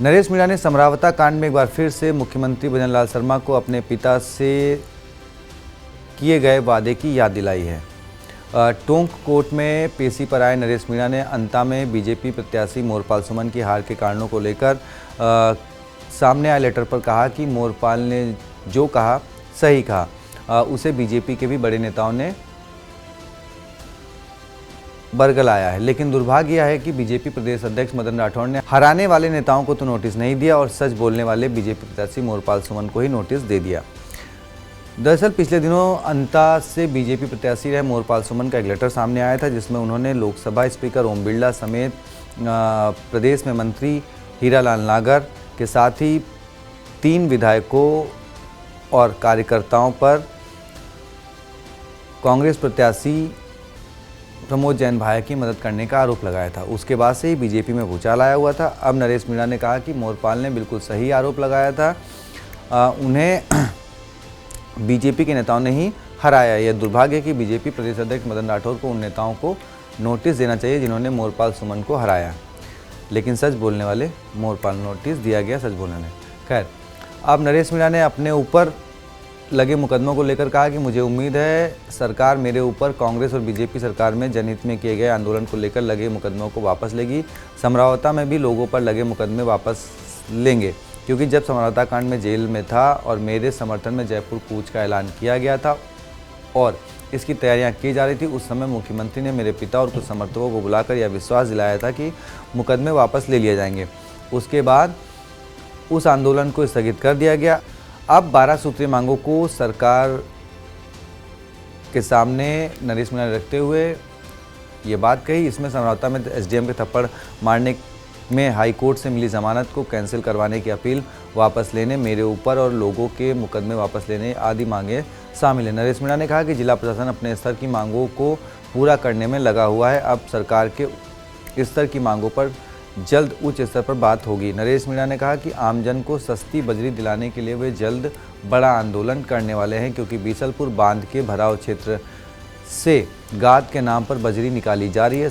नरेश मीणा ने समरावता कांड में एक बार फिर से मुख्यमंत्री भजनलाल शर्मा को अपने पिता से किए गए वादे की याद दिलाई है। टोंक कोर्ट में पेशी पर आए नरेश मीणा ने अंता में बीजेपी प्रत्याशी मोरपाल सुमन की हार के कारणों को लेकर सामने आए लेटर पर कहा कि मोरपाल ने जो कहा सही कहा। उसे बीजेपी के भी बड़े नेताओं ने बरगलाया है, लेकिन दुर्भाग्य यह है कि बीजेपी प्रदेश अध्यक्ष मदन राठौड़ ने हराने वाले नेताओं को तो नोटिस नहीं दिया और सच बोलने वाले बीजेपी प्रत्याशी मोरपाल सुमन को ही नोटिस दे दिया। दरअसल पिछले दिनों अंता से बीजेपी प्रत्याशी रहे मोरपाल सुमन का एक लेटर सामने आया था, जिसमें उन्होंने लोकसभा स्पीकर ओम बिरला समेत प्रदेश में मंत्री हीरालाल नागर के साथ ही 3 विधायकों और कार्यकर्ताओं पर कांग्रेस प्रत्याशी प्रमोद जैन भाया की मदद करने का आरोप लगाया था। उसके बाद से ही बीजेपी में भूचाल आया हुआ था। अब नरेश मीणा ने कहा कि मोरपाल ने बिल्कुल सही आरोप लगाया था, उन्हें बीजेपी के नेताओं ने ही हराया। यह दुर्भाग्य है कि बीजेपी प्रदेश अध्यक्ष मदन राठौर को उन नेताओं को नोटिस देना चाहिए जिन्होंने मोरपाल सुमन को हराया, लेकिन सच बोलने वाले मोरपाल नोटिस दिया गया सच बोलने ने। खैर, अब नरेश मीणा ने अपने ऊपर लगे मुकदमों को लेकर कहा कि मुझे उम्मीद है सरकार मेरे ऊपर कांग्रेस और बीजेपी सरकार में जनहित में किए गए आंदोलन को लेकर लगे मुकदमों को वापस लेगी। समरावता में भी लोगों पर लगे मुकदमे वापस लेंगे, क्योंकि जब समरावता कांड में जेल में था और मेरे समर्थन में जयपुर कूच का ऐलान किया गया था और इसकी तैयारियां की जा रही थी, उस समय मुख्यमंत्री ने मेरे पिता और कुछ समर्थकों को बुलाकर यह विश्वास दिलाया था कि मुकदमे वापस ले लिए जाएंगे। उसके बाद उस आंदोलन को स्थगित कर दिया गया। अब 12 सूत्रीय मांगों को सरकार के सामने नरेश मीणा ने रखते हुए ये बात कही। इसमें समरावता में एसडीएम के थप्पड़ मारने में हाई कोर्ट से मिली जमानत को कैंसिल करवाने की अपील वापस लेने, मेरे ऊपर और लोगों के मुकदमे वापस लेने आदि मांगे शामिल हैं। नरेश मीणा ने कहा कि जिला प्रशासन अपने स्तर की मांगों को पूरा करने में लगा हुआ है। अब सरकार के स्तर की मांगों पर जल्द उच्च स्तर पर बात होगी। नरेश मीणा ने कहा कि आमजन को सस्ती बजरी दिलाने के लिए वे जल्द बड़ा आंदोलन करने वाले हैं, क्योंकि बीसलपुर बांध के भराव क्षेत्र से गाद के नाम पर बजरी निकाली जा रही है।